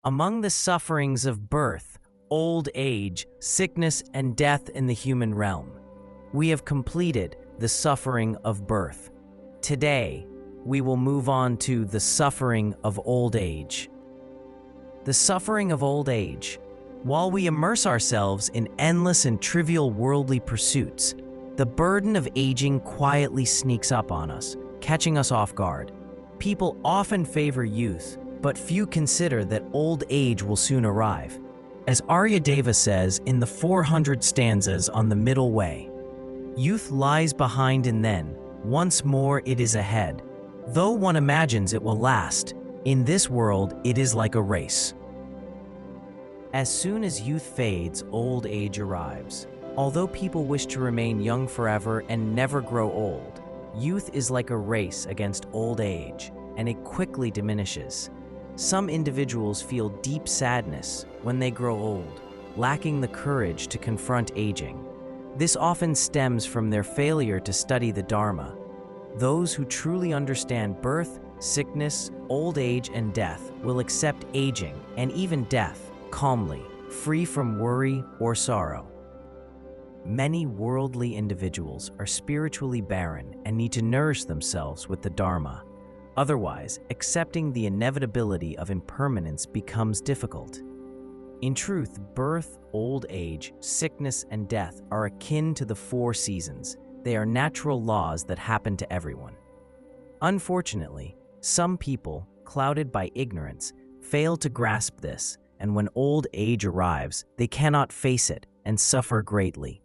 Among the sufferings of birth, old age, sickness, and death in the human realm, we have completed the suffering of birth. Today, we will move on to the suffering of old age. The suffering of old age. While we immerse ourselves in endless and trivial worldly pursuits, the burden of aging quietly sneaks up on us, catching us off guard. People often favor youth, but few consider that old age will soon arrive. As Aryadeva says in the 400 stanzas on the Middle Way, youth lies behind and then, once more it is ahead. Though one imagines it will last, in this world it is like a race. As soon as youth fades, old age arrives. Although people wish to remain young forever and never grow old, youth is like a race against old age, and it quickly diminishes. Some individuals feel deep sadness when they grow old, lacking the courage to confront aging. This often stems from their failure to study the Dharma. Those who truly understand birth, sickness, old age, and death will accept aging and even death calmly, free from worry or sorrow. Many worldly individuals are spiritually barren and need to nourish themselves with the Dharma. Otherwise, accepting the inevitability of impermanence becomes difficult. In truth, birth, old age, sickness, and death are akin to the 4 seasons. They are natural laws that happen to everyone. Unfortunately, some people, clouded by ignorance, fail to grasp this, and when old age arrives, they cannot face it and suffer greatly.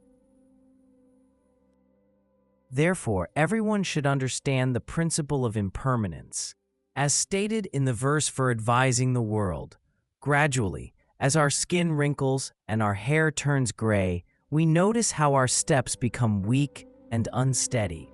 Therefore, everyone should understand the principle of impermanence. As stated in the verse for advising the world, gradually, as our skin wrinkles and our hair turns gray, we notice how our steps become weak and unsteady.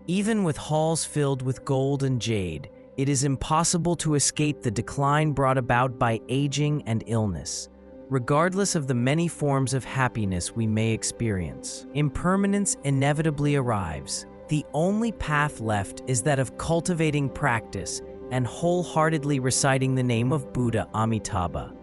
Even with halls filled with gold and jade, it is impossible to escape the decline brought about by aging and illness. Regardless of the many forms of happiness we may experience, impermanence inevitably arrives. The only path left is that of cultivating practice and wholeheartedly reciting the name of Buddha Amitabha.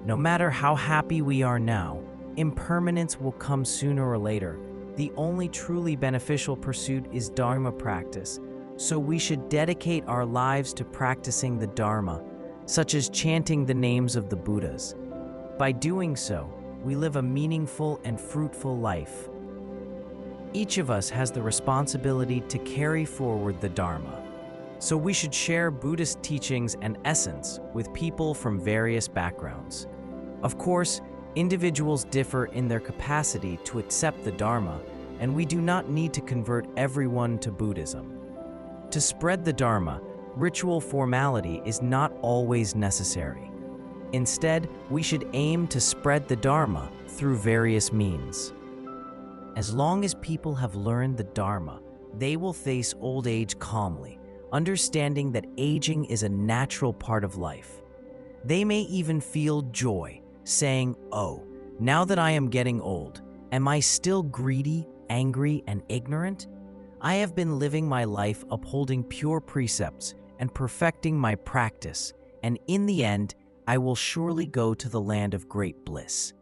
No matter how happy we are now, impermanence will come sooner or later. The only truly beneficial pursuit is Dharma practice, so we should dedicate our lives to practicing the Dharma, such as chanting the names of the Buddhas. By doing so, we live a meaningful and fruitful life. Each of us has the responsibility to carry forward the Dharma, so we should share Buddhist teachings and essence with people from various backgrounds. Of course, individuals differ in their capacity to accept the Dharma, and we do not need to convert everyone to Buddhism. To spread the Dharma, ritual formality is not always necessary. Instead, we should aim to spread the Dharma through various means. As long as people have learned the Dharma, they will face old age calmly, understanding that aging is a natural part of life. They may even feel joy, saying, "Oh, now that I am getting old, am I still greedy, angry, and ignorant? I have been living my life upholding pure precepts and perfecting my practice, and in the end, I will surely go to the land of great bliss."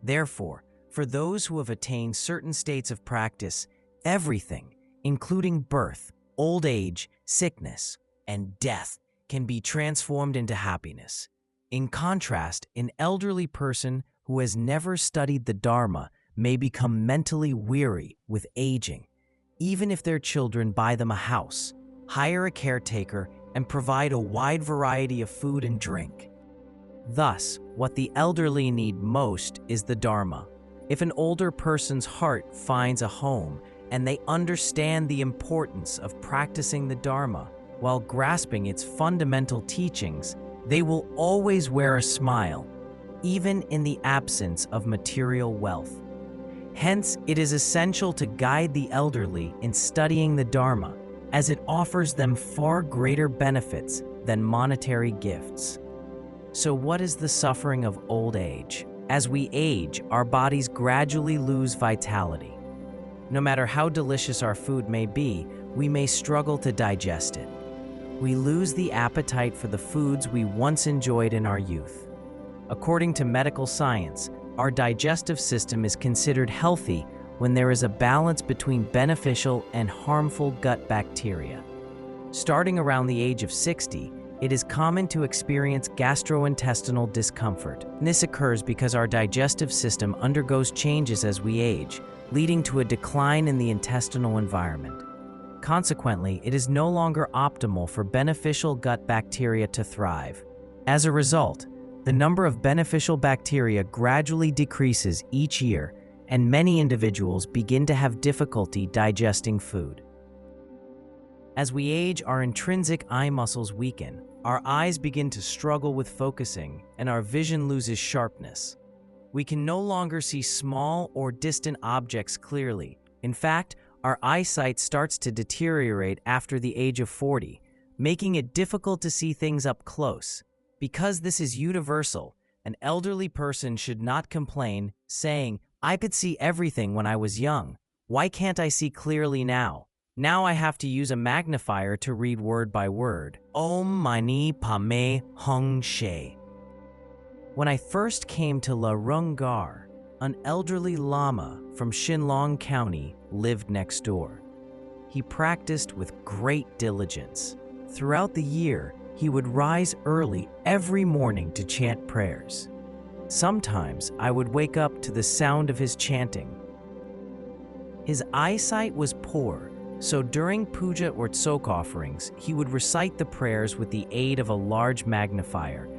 Therefore, for those who have attained certain states of practice, everything, including birth, old age, sickness, and death, can be transformed into happiness. In contrast, an elderly person who has never studied the Dharma may become mentally weary with aging, even if their children buy them a house, hire a caretaker, and provide a wide variety of food and drink. Thus, what the elderly need most is the Dharma. If an older person's heart finds a home and they understand the importance of practicing the Dharma while grasping its fundamental teachings, they will always wear a smile, even in the absence of material wealth. Hence, it is essential to guide the elderly in studying the Dharma, as it offers them far greater benefits than monetary gifts. So what is the suffering of old age? As we age, our bodies gradually lose vitality. No matter how delicious our food may be, we may struggle to digest it. we lose the appetite for the foods we once enjoyed in our youth. According to medical science, our digestive system is considered healthy when there is a balance between beneficial and harmful gut bacteria. Starting around the age of 60, it is common to experience gastrointestinal discomfort. This occurs because our digestive system undergoes changes as we age, leading to a decline in the intestinal environment. Consequently, it is no longer optimal for beneficial gut bacteria to thrive. As a result, the number of beneficial bacteria gradually decreases each year, and many individuals begin to have difficulty digesting food. As we age, our intrinsic eye muscles weaken, our eyes begin to struggle with focusing, and our vision loses sharpness. We can no longer see small or distant objects clearly. In fact, our eyesight starts to deteriorate after the age of 40, making it difficult to see things up close. Because this is universal, an elderly person should not complain, saying, "I could see everything when I was young. Why can't I see clearly now? Now I have to use a magnifier to read word by word." Om Mani Padme Hung She. When I first came to La Rungar, an elderly lama from Shinlong County lived next door. He practiced with great diligence. Throughout the year, he would rise early every morning to chant prayers. Sometimes I would wake up to the sound of his chanting. His eyesight was poor, so during puja or tsok offerings, he would recite the prayers with the aid of a large magnifier.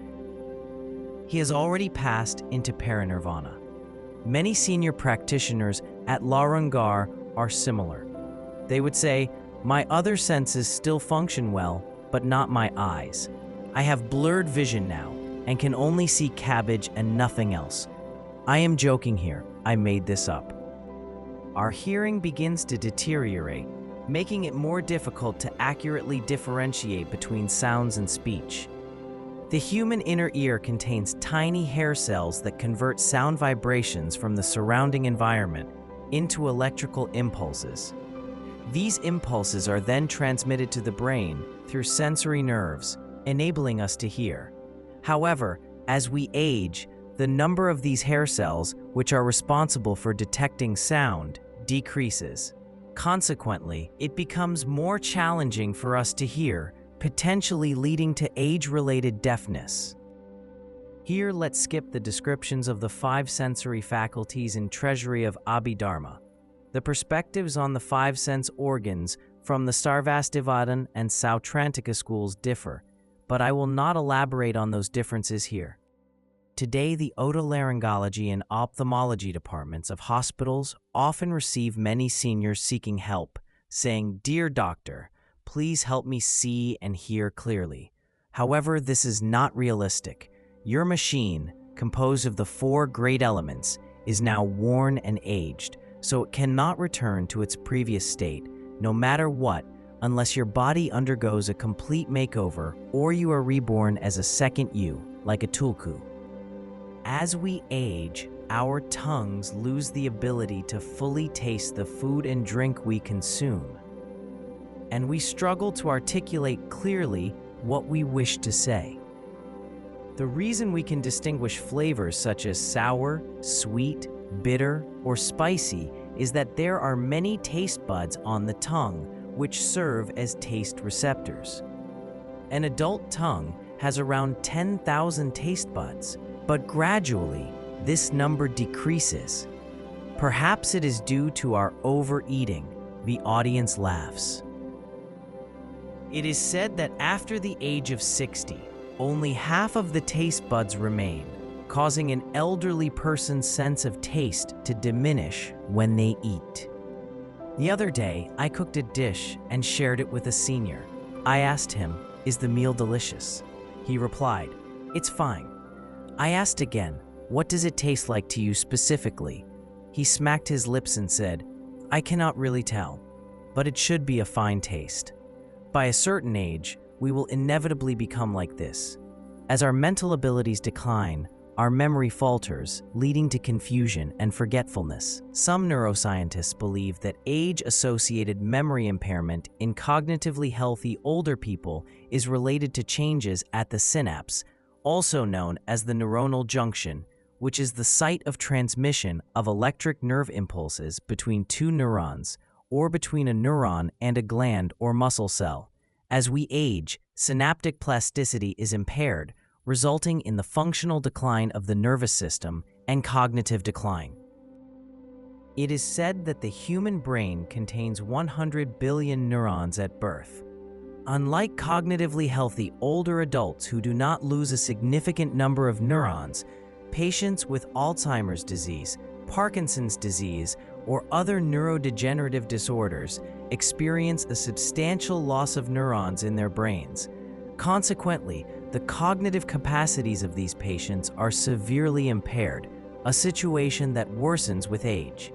He has already passed into parinirvana. Many senior practitioners at La Rungar are similar. They would say, "My other senses still function well, but not my eyes. I have blurred vision now and can only see cabbage and nothing else. I am joking here, I made this up." Our hearing begins to deteriorate, making it more difficult to accurately differentiate between sounds and speech. The human inner ear contains tiny hair cells that convert sound vibrations from the surrounding environment into electrical impulses. These impulses are then transmitted to the brain through sensory nerves, enabling us to hear. However, as we age, the number of these hair cells, which are responsible for detecting sound, decreases. Consequently, it becomes more challenging for us to hear, potentially leading to age-related deafness. Here, let's skip the descriptions of the 5 sensory faculties in Treasury of Abhidharma. The perspectives on the 5 sense organs from the Sarvastivadana and Sautrantika schools differ, but I will not elaborate on those differences here. Today, the otolaryngology and ophthalmology departments of hospitals often receive many seniors seeking help, saying, "Dear doctor, please help me see and hear clearly." However, this is not realistic. Your machine, composed of the 4 great elements, is now worn and aged, so it cannot return to its previous state, no matter what, unless your body undergoes a complete makeover or you are reborn as a second you, like a tulku. As we age, our tongues lose the ability to fully taste the food and drink we consume, and we struggle to articulate clearly what we wish to say. The reason we can distinguish flavors such as sour, sweet, bitter, or spicy is that there are many taste buds on the tongue which serve as taste receptors. An adult tongue has around 10,000 taste buds, but gradually this number decreases. Perhaps it is due to our overeating. The audience laughs. It is said that after the age of 60, only half of the taste buds remain, causing an elderly person's sense of taste to diminish when they eat. The other day, I cooked a dish and shared it with a senior. I asked him, "Is the meal delicious?" He replied, "It's fine." I asked again, "What does it taste like to you specifically?" He smacked his lips and said, "I cannot really tell, but it should be a fine taste." By a certain age, we will inevitably become like this. As our mental abilities decline, our memory falters, leading to confusion and forgetfulness. Some neuroscientists believe that age-associated memory impairment in cognitively healthy older people is related to changes at the synapse, also known as the neuronal junction, which is the site of transmission of electric nerve impulses between two neurons, or between a neuron and a gland or muscle cell. As we age, synaptic plasticity is impaired, resulting in the functional decline of the nervous system and cognitive decline. It is said that the human brain contains 100 billion neurons at birth. Unlike cognitively healthy older adults who do not lose a significant number of neurons, patients with Alzheimer's disease, Parkinson's disease, or other neurodegenerative disorders experience a substantial loss of neurons in their brains. Consequently, the cognitive capacities of these patients are severely impaired, a situation that worsens with age.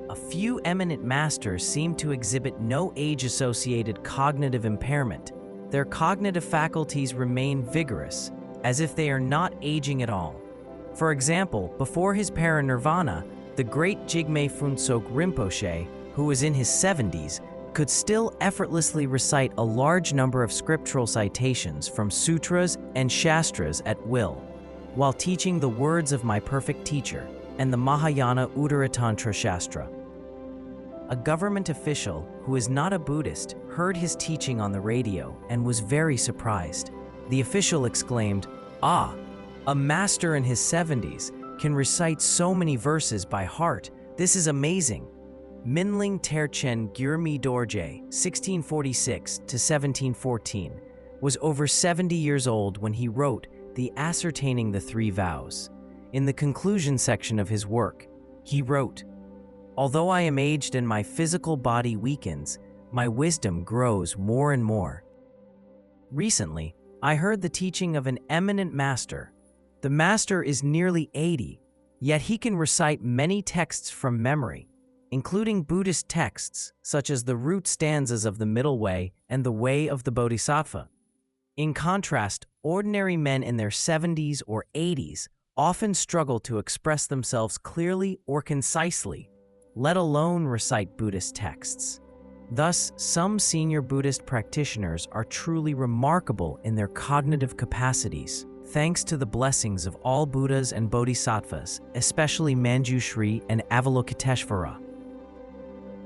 A few eminent masters seem to exhibit no age-associated cognitive impairment. Their cognitive faculties remain vigorous, as if they are not aging at all. For example, before his parinirvana, the great Jigme Phuntsok Rinpoche, who was in his 70s, could still effortlessly recite a large number of scriptural citations from sutras and shastras at will, while teaching the words of my perfect teacher and the Mahayana Uttaratantra Shastra. A government official who is not a Buddhist heard his teaching on the radio and was very surprised. The official exclaimed, "Ah, a master in his 70s can recite so many verses by heart. This is amazing." Minling Terchen Gyurmi Dorje, 1646 to 1714, was over 70 years old when he wrote the Ascertaining the Three Vows. In the conclusion section of his work, he wrote, "Although I am aged and my physical body weakens, my wisdom grows more and more." Recently, I heard the teaching of an eminent master. The master is nearly 80, yet he can recite many texts from memory, including Buddhist texts such as the root stanzas of the Middle Way and the Way of the Bodhisattva. In contrast, ordinary men in their 70s or 80s often struggle to express themselves clearly or concisely, let alone recite Buddhist texts. Thus, some senior Buddhist practitioners are truly remarkable in their cognitive capacities, thanks to the blessings of all Buddhas and Bodhisattvas, especially Manjushri and Avalokiteshvara.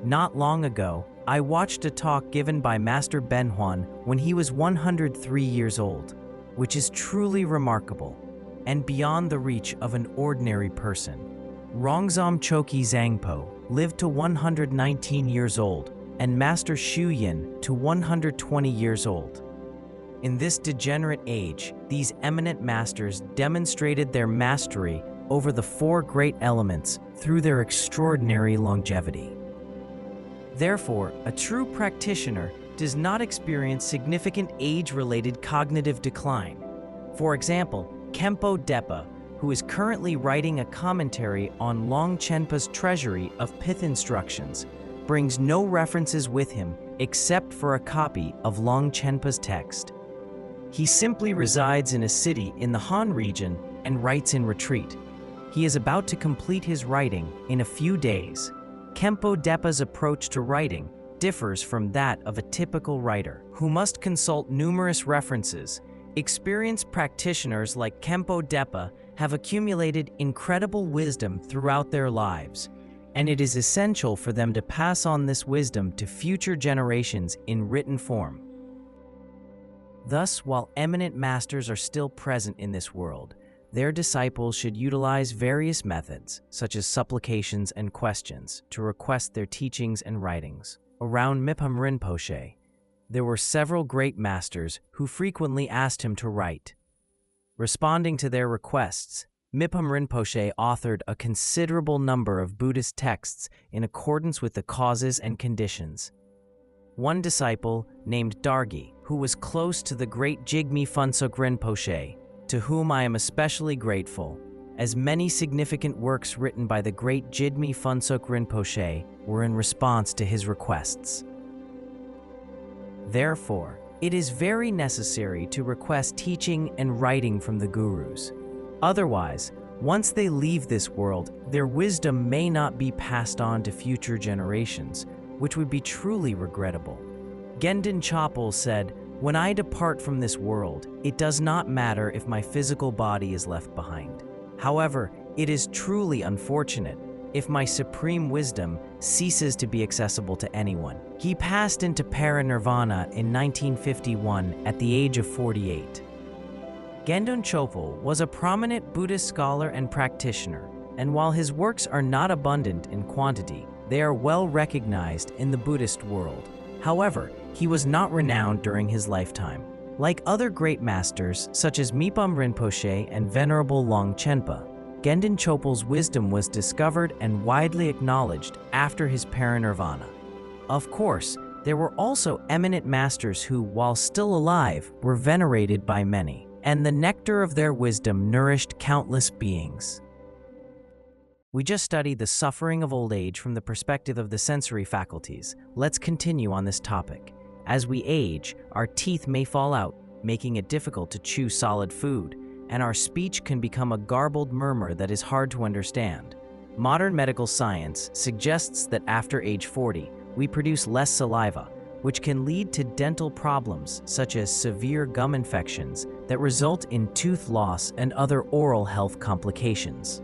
Not long ago, I watched a talk given by Master Benhuan when he was 103 years old, which is truly remarkable and beyond the reach of an ordinary person. Rongzom Choki Zangpo lived to 119 years old and Master Xu Yin to 120 years old. In this degenerate age, these eminent masters demonstrated their mastery over the four great elements through their extraordinary longevity. Therefore, a true practitioner does not experience significant age-related cognitive decline. For example, Khenpo Depa, who is currently writing a commentary on Longchenpa's treasury of pith instructions, brings no references with him except for a copy of Longchenpa's text. He simply resides in a city in the Han region and writes in retreat. He is about to complete his writing in a few days. Khenpo Depa's approach to writing differs from that of a typical writer, who must consult numerous references. Experienced practitioners like Khenpo Depa have accumulated incredible wisdom throughout their lives, and it is essential for them to pass on this wisdom to future generations in written form. Thus, while eminent masters are still present in this world, their disciples should utilize various methods, such as supplications and questions, to request their teachings and writings. Around Mipham Rinpoche, there were several great masters who frequently asked him to write. Responding to their requests, Mipham Rinpoche authored a considerable number of Buddhist texts in accordance with the causes and conditions. One disciple, named Dargi, who was close to the great Jigme Phuntsok Rinpoche, to whom I am especially grateful, as many significant works written by the great Jigme Phuntsok Rinpoche were in response to his requests. Therefore, it is very necessary to request teaching and writing from the gurus. Otherwise, once they leave this world, their wisdom may not be passed on to future generations, which would be truly regrettable. Gendon Chopal said, "When I depart from this world, it does not matter if my physical body is left behind. However, it is truly unfortunate if my supreme wisdom ceases to be accessible to anyone." He passed into parinirvana in 1951 at the age of 48. Gendon Chopal was a prominent Buddhist scholar and practitioner, and while his works are not abundant in quantity, they are well recognized in the Buddhist world. However, he was not renowned during his lifetime. Like other great masters, such as Mipam Rinpoche and Venerable Longchenpa, Gendon Chopal's wisdom was discovered and widely acknowledged after his parinirvana. Of course, there were also eminent masters who, while still alive, were venerated by many, and the nectar of their wisdom nourished countless beings. We just studied the suffering of old age from the perspective of the sensory faculties. Let's continue on this topic. As we age, our teeth may fall out, making it difficult to chew solid food, and our speech can become a garbled murmur that is hard to understand. Modern medical science suggests that after age 40, we produce less saliva, which can lead to dental problems such as severe gum infections that result in tooth loss and other oral health complications.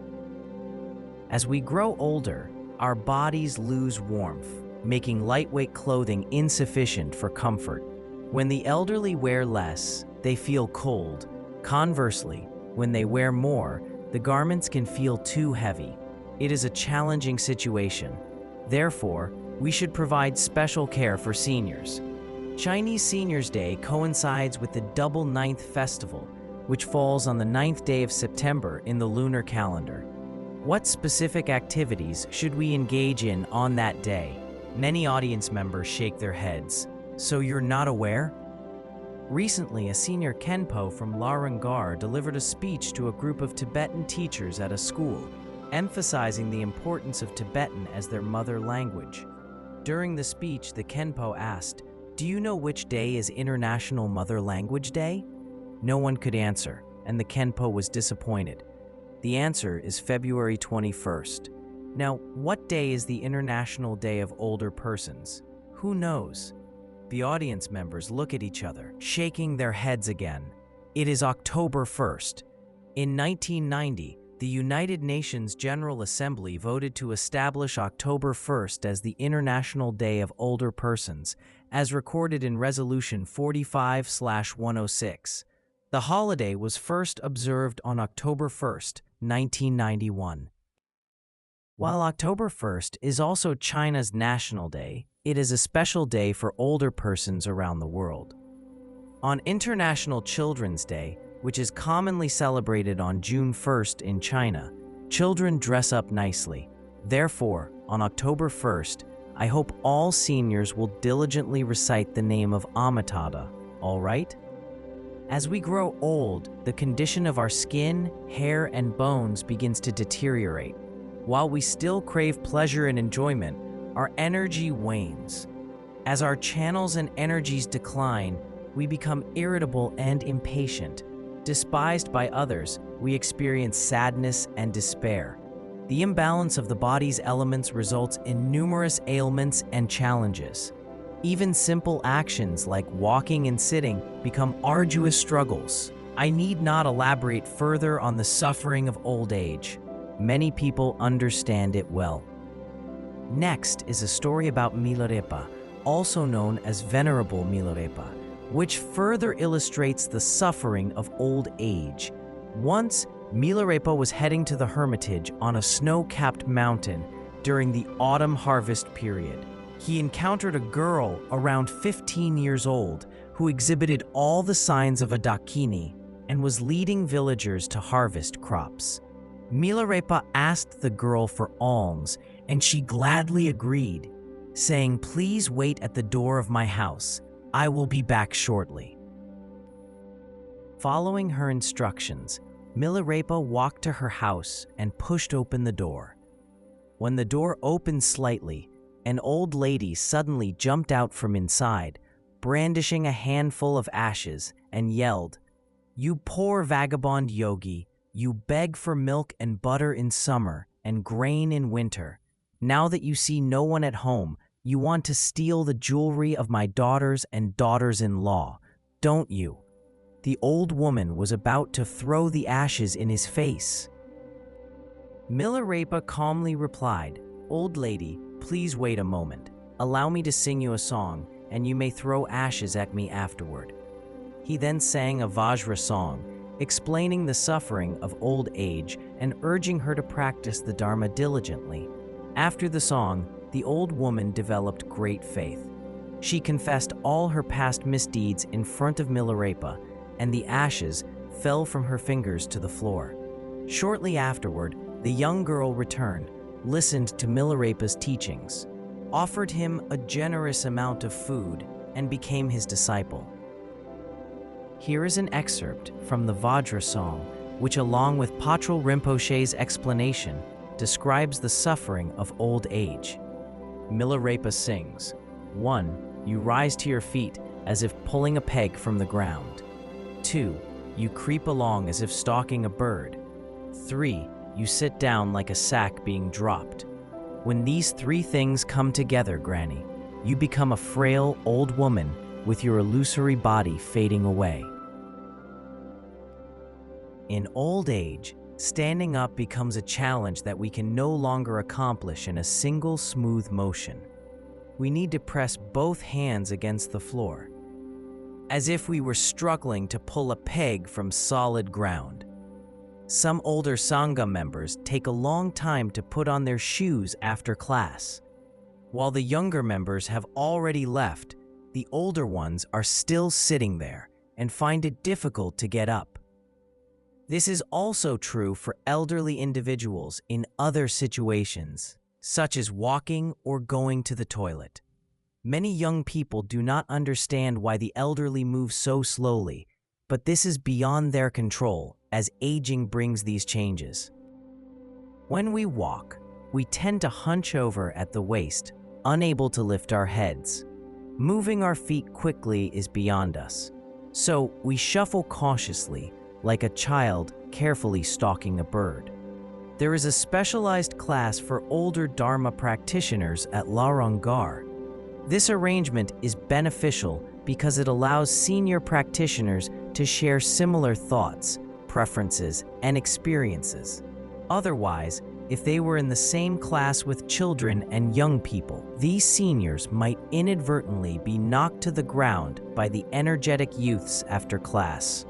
As we grow older, our bodies lose warmth, making lightweight clothing insufficient for comfort. When the elderly wear less, they feel cold. Conversely, when they wear more, the garments can feel too heavy. It is a challenging situation. Therefore, we should provide special care for seniors. Chinese Seniors' Day coincides with the Double Ninth Festival, which falls on the 9th day of September in the lunar calendar. What specific activities should we engage in on that day? Many audience members shake their heads. So you're not aware? Recently, a senior Khenpo from Larangar delivered a speech to a group of Tibetan teachers at a school, emphasizing the importance of Tibetan as their mother language. During the speech, the Khenpo asked, "Do you know which day is International Mother Language Day?" No one could answer, and the Khenpo was disappointed. The answer is February 21st. Now, what day is the International Day of Older Persons? Who knows? The audience members look at each other, shaking their heads again. It is October 1st. In 1990, the United Nations General Assembly voted to establish October 1st as the International Day of Older Persons, as recorded in Resolution 45/106. The holiday was first observed on October 1st, 1991. While October 1st is also China's National Day, it is a special day for older persons around the world. On International Children's Day, which is commonly celebrated on June 1st in China, children dress up nicely. Therefore, on October 1st, I hope all seniors will diligently recite the name of Amitabha, all right? As we grow old, the condition of our skin, hair, and bones begins to deteriorate. While we still crave pleasure and enjoyment, our energy wanes. As our channels and energies decline, we become irritable and impatient. Despised by others, we experience sadness and despair. The imbalance of the body's elements results in numerous ailments and challenges. Even simple actions like walking and sitting become arduous struggles. I need not elaborate further on the suffering of old age. Many people understand it well. Next is a story about Milarepa, also known as Venerable Milarepa, which further illustrates the suffering of old age. Once, Milarepa was heading to the hermitage on a snow-capped mountain during the autumn harvest period. He encountered a girl around 15 years old who exhibited all the signs of a Dakini and was leading villagers to harvest crops. Milarepa asked the girl for alms, and she gladly agreed, saying, "Please wait at the door of my house. I will be back shortly." Following her instructions, Milarepa walked to her house and pushed open the door. When the door opened slightly, an old lady suddenly jumped out from inside, brandishing a handful of ashes, and yelled, "You poor vagabond yogi, You beg for milk and butter in summer and grain in winter. Now that you see no one at home, you want to steal the jewelry of my daughters and daughters-in-law, don't you?" The old woman was about to throw the ashes in his face. Milarepa calmly replied, "Old lady, please wait a moment. Allow me to sing you a song, and you may throw ashes at me afterward." He then sang a Vajra song, explaining the suffering of old age and urging her to practice the Dharma diligently. After the song, the old woman developed great faith. She confessed all her past misdeeds in front of Milarepa, and the ashes fell from her fingers to the floor. Shortly afterward, the young girl returned, listened to Milarepa's teachings, offered him a generous amount of food, and became his disciple. Here is an excerpt from the Vajra song, which along with Patrul Rinpoche's explanation, describes the suffering of old age. Milarepa sings, 1. You rise to your feet as if pulling a peg from the ground. 2. You creep along as if stalking a bird. 3. You sit down like a sack being dropped. When these three things come together, Granny, you become a frail old woman with your illusory body fading away. In old age, standing up becomes a challenge that we can no longer accomplish in a single smooth motion. We need to press both hands against the floor, as if we were struggling to pull a peg from solid ground. Some older Sangha members take a long time to put on their shoes after class. While the younger members have already left, the older ones are still sitting there and find it difficult to get up. This is also true for elderly individuals in other situations, such as walking or going to the toilet. Many young people do not understand why the elderly move so slowly, but this is beyond their control as aging brings these changes. When we walk, we tend to hunch over at the waist, unable to lift our heads. Moving our feet quickly is beyond us, so we shuffle cautiously, like a child carefully stalking a bird. There is a specialized class for older Dharma practitioners at Larangar. This arrangement is beneficial because it allows senior practitioners to share similar thoughts, preferences, and experiences. Otherwise, if they were in the same class with children and young people, these seniors might inadvertently be knocked to the ground by the energetic youths after class.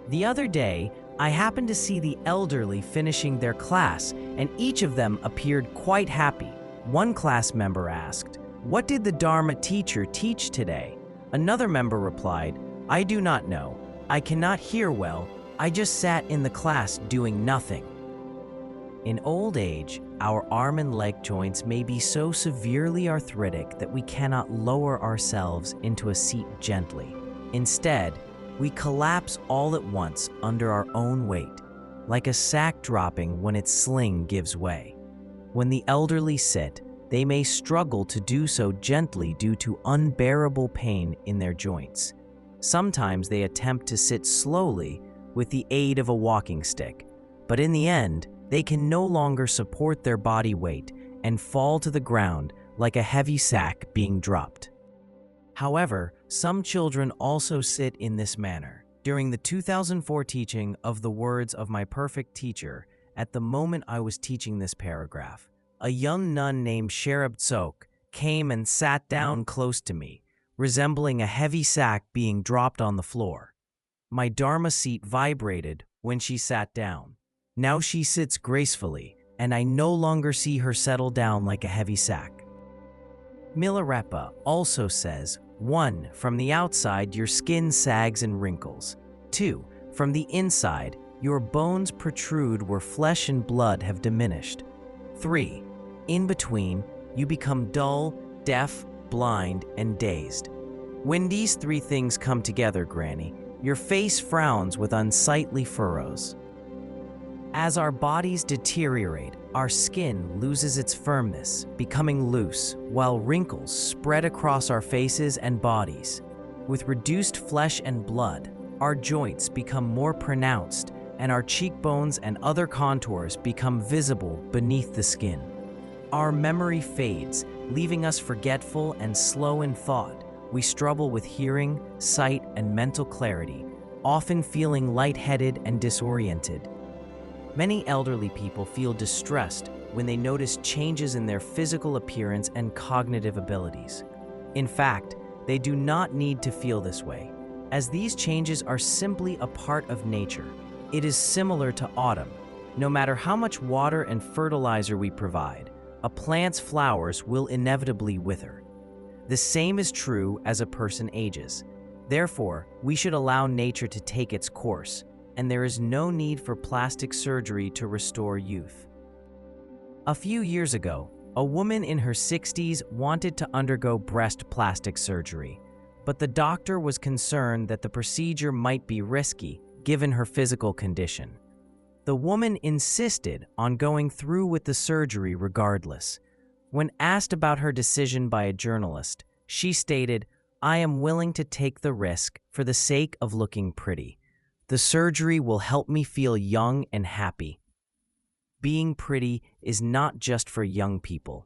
The other day, I happened to see the elderly finishing their class, and each of them appeared quite happy. One class member asked, "What did the Dharma teacher teach today?" Another member replied, "I do not know. I cannot hear well. I just sat in the class doing nothing." In old age, our arm and leg joints may be so severely arthritic that we cannot lower ourselves into a seat gently. Instead, we collapse all at once under our own weight, like a sack dropping when its sling gives way. When the elderly sit, they may struggle to do so gently due to unbearable pain in their joints. Sometimes they attempt to sit slowly with the aid of a walking stick, but in the end, they can no longer support their body weight and fall to the ground like a heavy sack being dropped. However, some children also sit in this manner. During the 2004 teaching of the words of my perfect teacher, at the moment I was teaching this paragraph, a young nun named Sherab Tsok came and sat down close to me, resembling a heavy sack being dropped on the floor. My Dharma seat vibrated when she sat down. Now she sits gracefully, and I no longer see her settle down like a heavy sack. Milarepa also says, 1. From the outside, your skin sags and wrinkles. 2. From the inside, your bones protrude where flesh and blood have diminished. 3. In between, you become dull, deaf, blind, and dazed. When these three things come together, Granny, your face frowns with unsightly furrows. As our bodies deteriorate, our skin loses its firmness, becoming loose, while wrinkles spread across our faces and bodies. With reduced flesh and blood, our joints become more pronounced, and our cheekbones and other contours become visible beneath the skin. Our memory fades, leaving us forgetful and slow in thought. We struggle with hearing, sight, and mental clarity, often feeling lightheaded and disoriented. Many elderly people feel distressed when they notice changes in their physical appearance and cognitive abilities. In fact, they do not need to feel this way, as these changes are simply a part of nature. It is similar to autumn. No matter how much water and fertilizer we provide, a plant's flowers will inevitably wither. The same is true as a person ages. Therefore, we should allow nature to take its course, and there is no need for plastic surgery to restore youth. A few years ago, a woman in her 60s wanted to undergo breast plastic surgery, but the doctor was concerned that the procedure might be risky given her physical condition. The woman insisted on going through with the surgery regardless. When asked about her decision by a journalist, she stated, "I am willing to take the risk for the sake of looking pretty. The surgery will help me feel young and happy." Being pretty is not just for young people.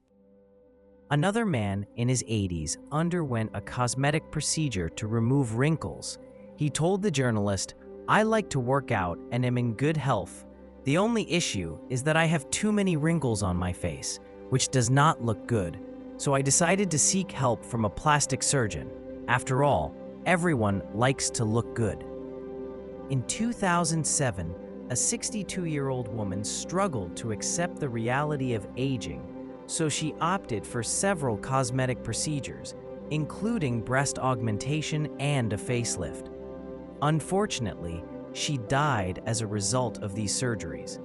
Another man in his 80s underwent a cosmetic procedure to remove wrinkles. He told the journalist, "I like to work out and am in good health. The only issue is that I have too many wrinkles on my face, which does not look good. So I decided to seek help from a plastic surgeon. After all, everyone likes to look good." In 2007, a 62-year-old woman struggled to accept the reality of aging, so she opted for several cosmetic procedures, including breast augmentation and a facelift. Unfortunately, she died as a result of these surgeries.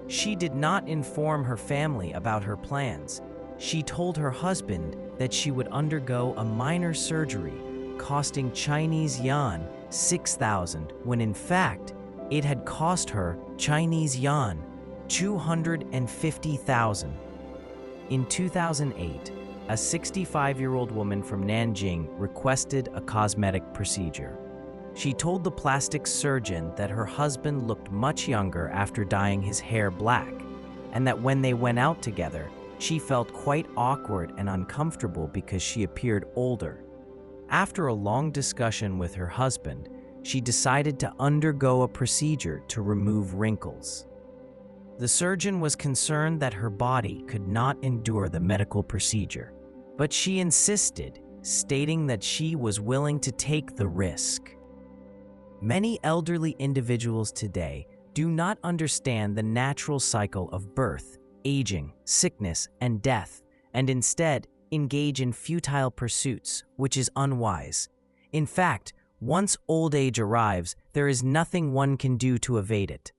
She did not inform her family about her plans. She told her husband that she would undergo a minor surgery costing Chinese yuan 6,000, when in fact, it had cost her Chinese yuan 250,000. In 2008, a 65-year-old woman from Nanjing requested a cosmetic procedure. She told the plastic surgeon that her husband looked much younger after dyeing his hair black, and that when they went out together, she felt quite awkward and uncomfortable because she appeared older. After a long discussion with her husband, she decided to undergo a procedure to remove wrinkles. The surgeon was concerned that her body could not endure the medical procedure, but she insisted, stating that she was willing to take the risk. Many elderly individuals today do not understand the natural cycle of birth, aging, sickness, and death, and instead engage in futile pursuits, which is unwise. In fact, once old age arrives, there is nothing one can do to evade it.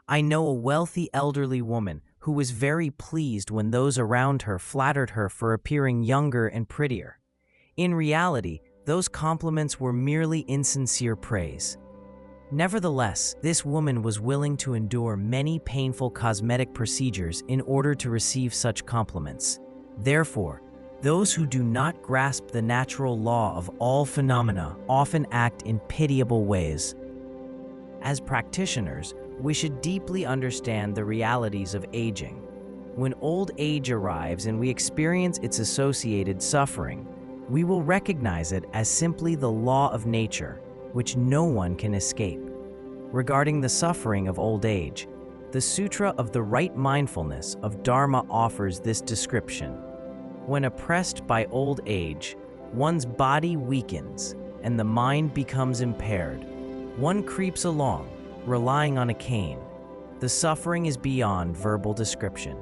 I know a wealthy elderly woman who was very pleased when those around her flattered her for appearing younger and prettier. In reality, those compliments were merely insincere praise. Nevertheless, this woman was willing to endure many painful cosmetic procedures in order to receive such compliments. Therefore, those who do not grasp the natural law of all phenomena often act in pitiable ways. As practitioners, we should deeply understand the realities of aging. When old age arrives and we experience its associated suffering, we will recognize it as simply the law of nature, which no one can escape. Regarding the suffering of old age, the Sutra of the Right Mindfulness of Dharma offers this description. When oppressed by old age, one's body weakens and the mind becomes impaired. One creeps along, relying on a cane. The suffering is beyond verbal description.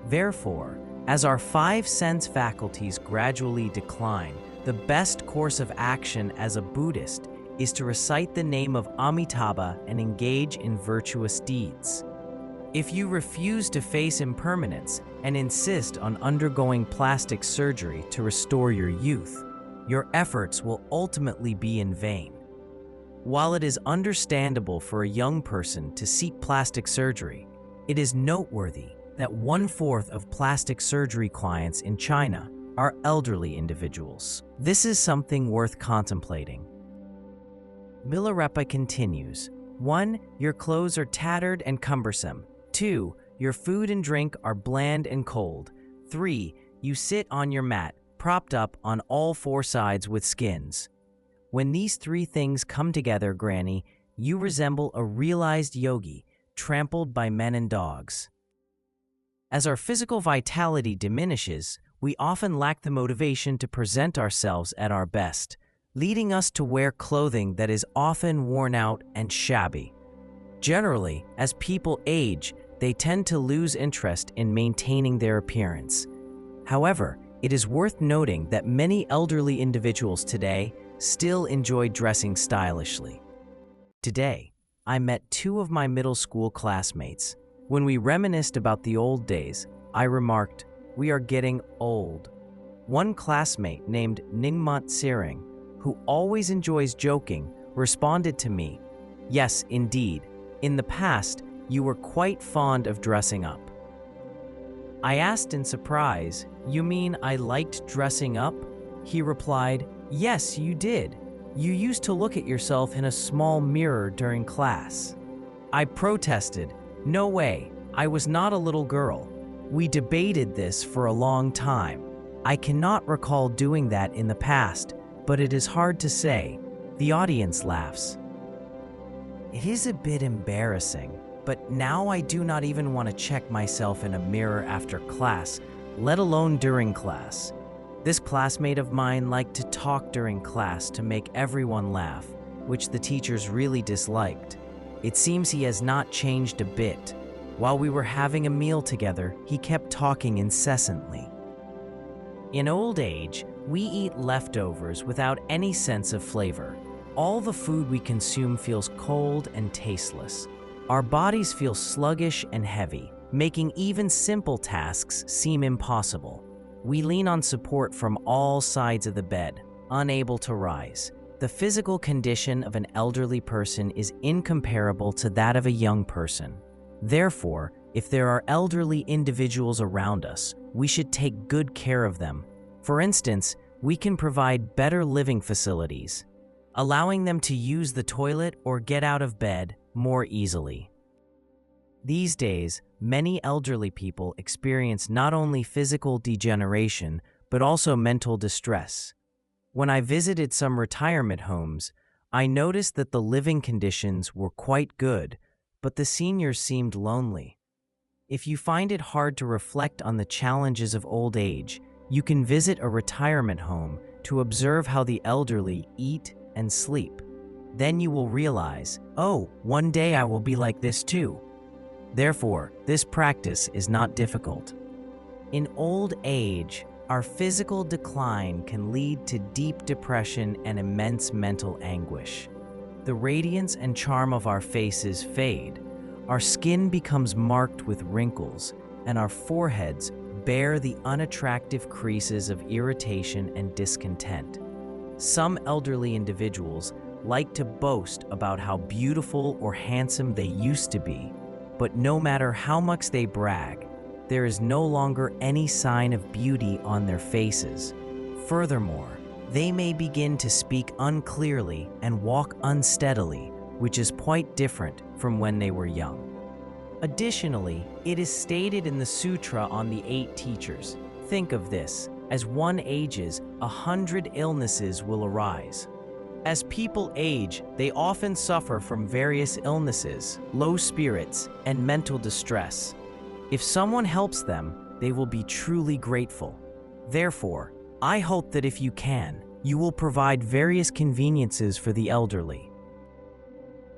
Therefore, as our five sense faculties gradually decline, the best course of action as a Buddhist is to recite the name of Amitabha and engage in virtuous deeds. If you refuse to face impermanence and insist on undergoing plastic surgery to restore your youth, your efforts will ultimately be in vain. While it is understandable for a young person to seek plastic surgery, it is noteworthy that 1/4 of plastic surgery clients in China are elderly individuals. This is something worth contemplating. Milarepa continues, 1. Your clothes are tattered and cumbersome. 2. Your food and drink are bland and cold. 3. You sit on your mat, propped up on all four sides with skins. When these three things come together, Granny, you resemble a realized yogi, trampled by men and dogs. As our physical vitality diminishes, we often lack the motivation to present ourselves at our best, leading us to wear clothing that is often worn out and shabby. Generally, as people age, they tend to lose interest in maintaining their appearance. However, it is worth noting that many elderly individuals today still enjoy dressing stylishly. Today, I met two of my middle school classmates. When we reminisced about the old days, I remarked, "We are getting old." One classmate named Nyingmat Ngöndro, who always enjoys joking, responded to me, "Yes, indeed. In the past, you were quite fond of dressing up." I asked in surprise, "You mean I liked dressing up?" He replied, "Yes, you did. You used to look at yourself in a small mirror during class." I protested, "No way, I was not a little girl." We debated this for a long time. I cannot recall doing that in the past, but it is hard to say. The audience laughs. It is a bit embarrassing, but now I do not even want to check myself in a mirror after class, let alone during class. This classmate of mine liked to talk during class to make everyone laugh, which the teachers really disliked. It seems he has not changed a bit. While we were having a meal together, he kept talking incessantly. In old age, we eat leftovers without any sense of flavor. All the food we consume feels cold and tasteless. Our bodies feel sluggish and heavy, making even simple tasks seem impossible. We lean on support from all sides of the bed, unable to rise. The physical condition of an elderly person is incomparable to that of a young person. Therefore, if there are elderly individuals around us, we should take good care of them. For instance, we can provide better living facilities, allowing them to use the toilet or get out of bed more easily. These days, many elderly people experience not only physical degeneration, but also mental distress. When I visited some retirement homes, I noticed that the living conditions were quite good, but the seniors seemed lonely. If you find it hard to reflect on the challenges of old age, you can visit a retirement home to observe how the elderly eat and sleep. Then you will realize, oh, one day I will be like this too. Therefore, this practice is not difficult. In old age, our physical decline can lead to deep depression and immense mental anguish. The radiance and charm of our faces fade, our skin becomes marked with wrinkles, and our foreheads bear the unattractive creases of irritation and discontent. Some elderly individuals like to boast about how beautiful or handsome they used to be, but no matter how much they brag, there is no longer any sign of beauty on their faces. Furthermore, they may begin to speak unclearly and walk unsteadily, which is quite different from when they were young. Additionally, it is stated in the Sutra on the 8 Teachers, think of this, as one ages, 100 illnesses will arise. As people age, they often suffer from various illnesses, low spirits, and mental distress. If someone helps them, they will be truly grateful. Therefore, I hope that if you can, you will provide various conveniences for the elderly.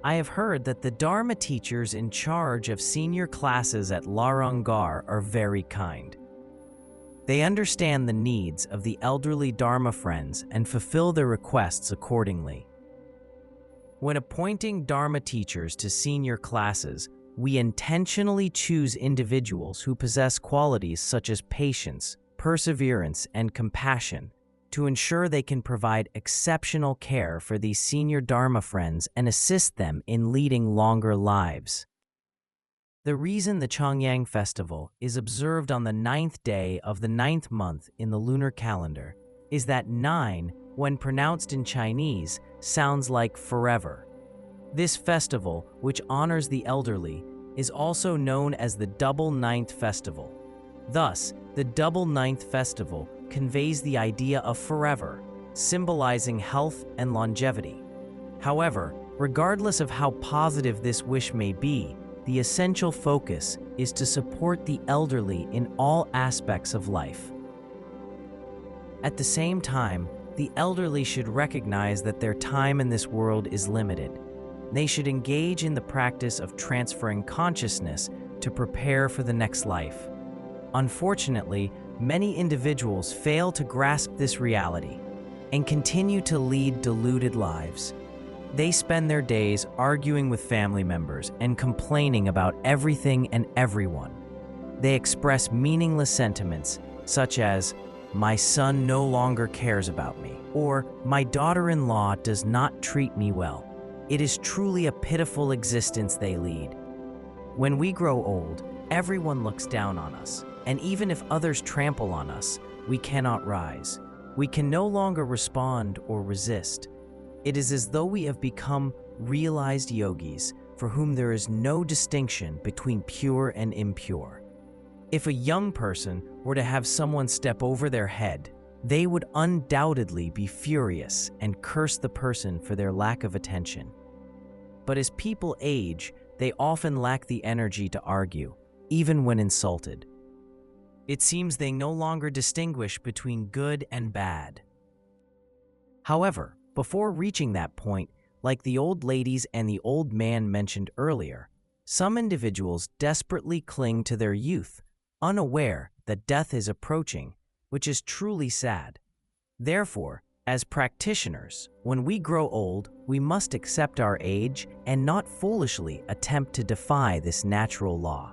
I have heard that the Dharma teachers in charge of senior classes at Larangar are very kind. They understand the needs of the elderly Dharma friends and fulfill their requests accordingly. When appointing Dharma teachers to senior classes, we intentionally choose individuals who possess qualities such as patience, perseverance, and compassion to ensure they can provide exceptional care for these senior Dharma friends and assist them in leading longer lives. The reason the Chongyang festival is observed on the 9th day of the 9th month in the lunar calendar is that 9, when pronounced in Chinese, sounds like forever. This festival, which honors the elderly, is also known as the Double Ninth Festival. Thus, the Double Ninth Festival conveys the idea of forever, symbolizing health and longevity. However, regardless of how positive this wish may be, the essential focus is to support the elderly in all aspects of life. At the same time, the elderly should recognize that their time in this world is limited. They should engage in the practice of transferring consciousness to prepare for the next life. Unfortunately, many individuals fail to grasp this reality and continue to lead deluded lives. They spend their days arguing with family members and complaining about everything and everyone. They express meaningless sentiments such as, "My son no longer cares about me," or "My daughter-in-law does not treat me well." It is truly a pitiful existence they lead. When we grow old, everyone looks down on us, and even if others trample on us, we cannot rise. We can no longer respond or resist. It is as though we have become realized yogis for whom there is no distinction between pure and impure. If a young person were to have someone step over their head, they would undoubtedly be furious and curse the person for their lack of attention. But as people age, they often lack the energy to argue, even when insulted. It seems they no longer distinguish between good and bad. However, before reaching that point, like the old ladies and the old man mentioned earlier, some individuals desperately cling to their youth, unaware that death is approaching, which is truly sad. Therefore, as practitioners, when we grow old, we must accept our age and not foolishly attempt to defy this natural law.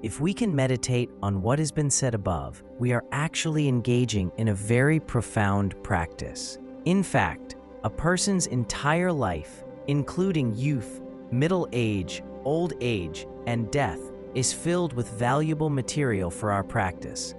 If we can meditate on what has been said above, we are actually engaging in a very profound practice. In fact, a person's entire life, including youth, middle age, old age, and death, is filled with valuable material for our practice.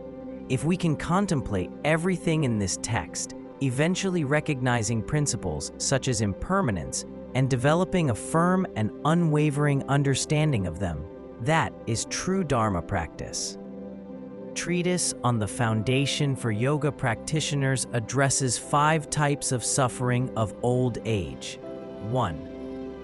If we can contemplate everything in this text, eventually recognizing principles such as impermanence and developing a firm and unwavering understanding of them, that is true Dharma practice. Treatise on the Foundation for Yoga Practitioners addresses 5 types of suffering of old age. 1.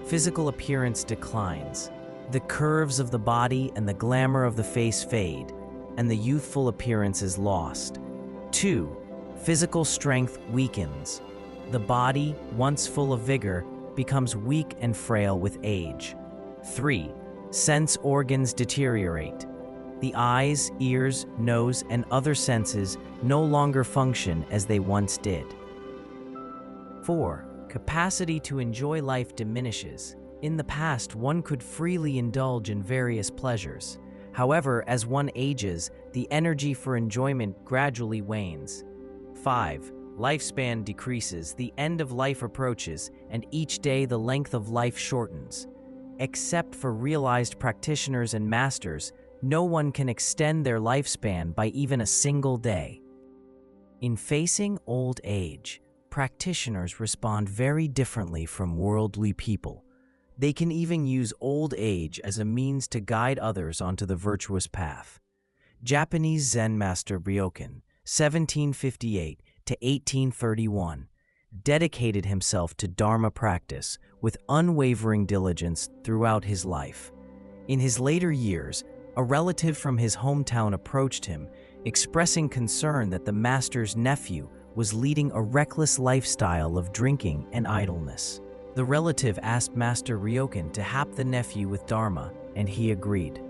Physical appearance declines. The curves of the body and the glamour of the face fade, and the youthful appearance is lost. 2. Physical strength weakens. The body, once full of vigor, becomes weak and frail with age. 3. Sense organs deteriorate. The eyes, ears, nose, and other senses no longer function as they once did. 4. Capacity to enjoy life diminishes. In the past, one could freely indulge in various pleasures. However, as one ages, the energy for enjoyment gradually wanes. 5. Lifespan decreases. The end of life approaches, and each day the length of life shortens. Except for realized practitioners and masters, no one can extend their lifespan by even a single day. In facing old age, practitioners respond very differently from worldly people. They can even use old age as a means to guide others onto the virtuous path. Japanese Zen master Ryokan, 1758 to 1831, dedicated himself to Dharma practice with unwavering diligence throughout his life. In his later years, a relative from his hometown approached him, expressing concern that the master's nephew was leading a reckless lifestyle of drinking and idleness. The relative asked Master Ryokan to hap the nephew with Dharma, and he agreed.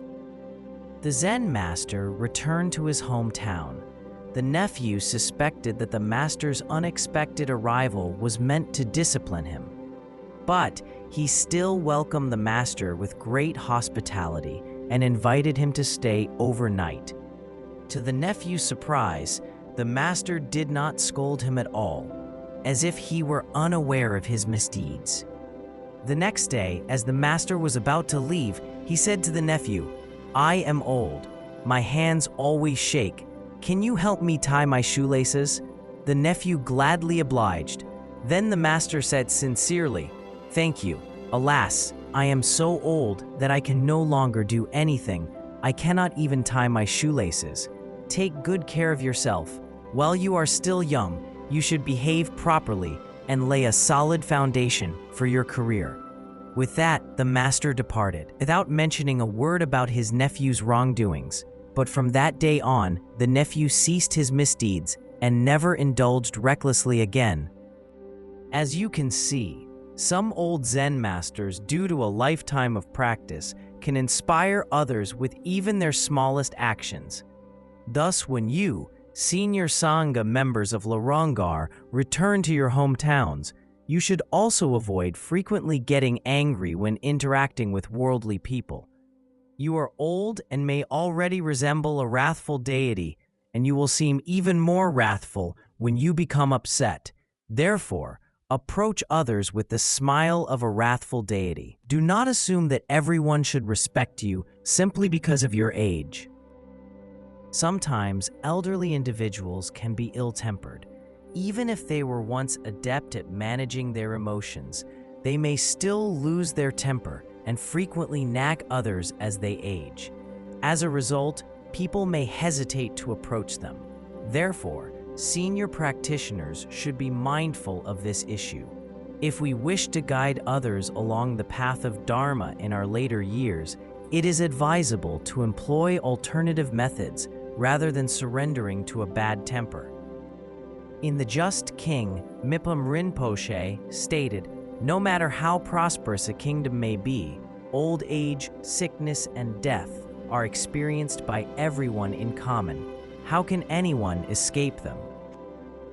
The Zen master returned to his hometown. The nephew suspected that the master's unexpected arrival was meant to discipline him. But he still welcomed the master with great hospitality and invited him to stay overnight. To the nephew's surprise, the master did not scold him at all, as if he were unaware of his misdeeds. The next day, as the master was about to leave, he said to the nephew, "I am old. My hands always shake. Can you help me tie my shoelaces?" The nephew gladly obliged. Then the master said sincerely, "Thank you. Alas, I am so old that I can no longer do anything. I cannot even tie my shoelaces. Take good care of yourself. While you are still young, you should behave properly and lay a solid foundation for your career." With that, the master departed, without mentioning a word about his nephew's wrongdoings. But from that day on, the nephew ceased his misdeeds and never indulged recklessly again. As you can see, some old Zen masters, due to a lifetime of practice, can inspire others with even their smallest actions. Thus, when you, senior Sangha members of Larangar, return to your hometowns, you should also avoid frequently getting angry when interacting with worldly people. You are old and may already resemble a wrathful deity, and you will seem even more wrathful when you become upset. Therefore, approach others with the smile of a wrathful deity. Do not assume that everyone should respect you simply because of your age. Sometimes, elderly individuals can be ill-tempered. Even if they were once adept at managing their emotions, they may still lose their temper and frequently nag others as they age. As a result, people may hesitate to approach them. Therefore, senior practitioners should be mindful of this issue. If we wish to guide others along the path of Dharma in our later years, it is advisable to employ alternative methods rather than surrendering to a bad temper. In The Just King, Mipam Rinpoche stated, "No matter how prosperous a kingdom may be, old age, sickness, and death are experienced by everyone in common. How can anyone escape them?"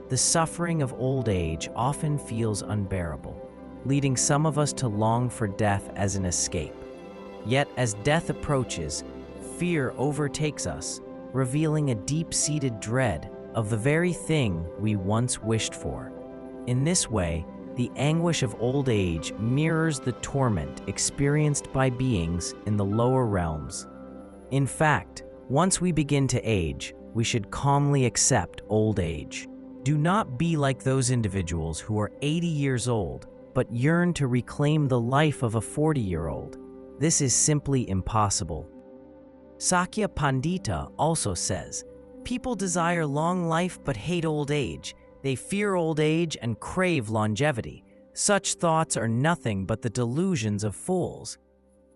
The suffering of old age often feels unbearable, leading some of us to long for death as an escape. Yet, as death approaches, fear overtakes us, revealing a deep-seated dread of the very thing we once wished for. In this way, the anguish of old age mirrors the torment experienced by beings in the lower realms. In fact, once we begin to age, we should calmly accept old age. Do not be like those individuals who are 80 years old, but yearn to reclaim the life of a 40-year-old. This is simply impossible. Sakya Pandita also says, "People desire long life but hate old age. They fear old age and crave longevity. Such thoughts are nothing but the delusions of fools."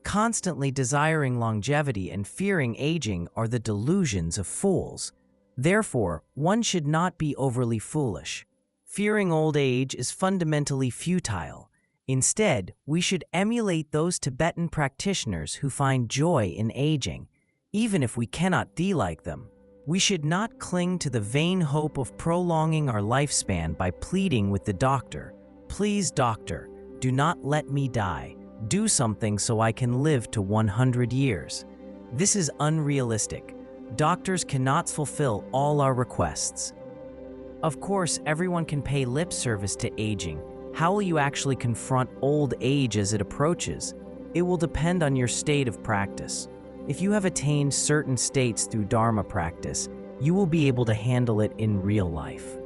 Constantly desiring longevity and fearing aging are the delusions of fools. Therefore, one should not be overly foolish. Fearing old age is fundamentally futile. Instead, we should emulate those Tibetan practitioners who find joy in aging, even if we cannot be like them. We should not cling to the vain hope of prolonging our lifespan by pleading with the doctor, "Please, doctor, do not let me die. Do something so I can live to 100 years. This is unrealistic. Doctors cannot fulfill all our requests. Of course, everyone can pay lip service to aging. How will you actually confront old age as it approaches? It will depend on your state of practice. If you have attained certain states through Dharma practice, you will be able to handle it in real life.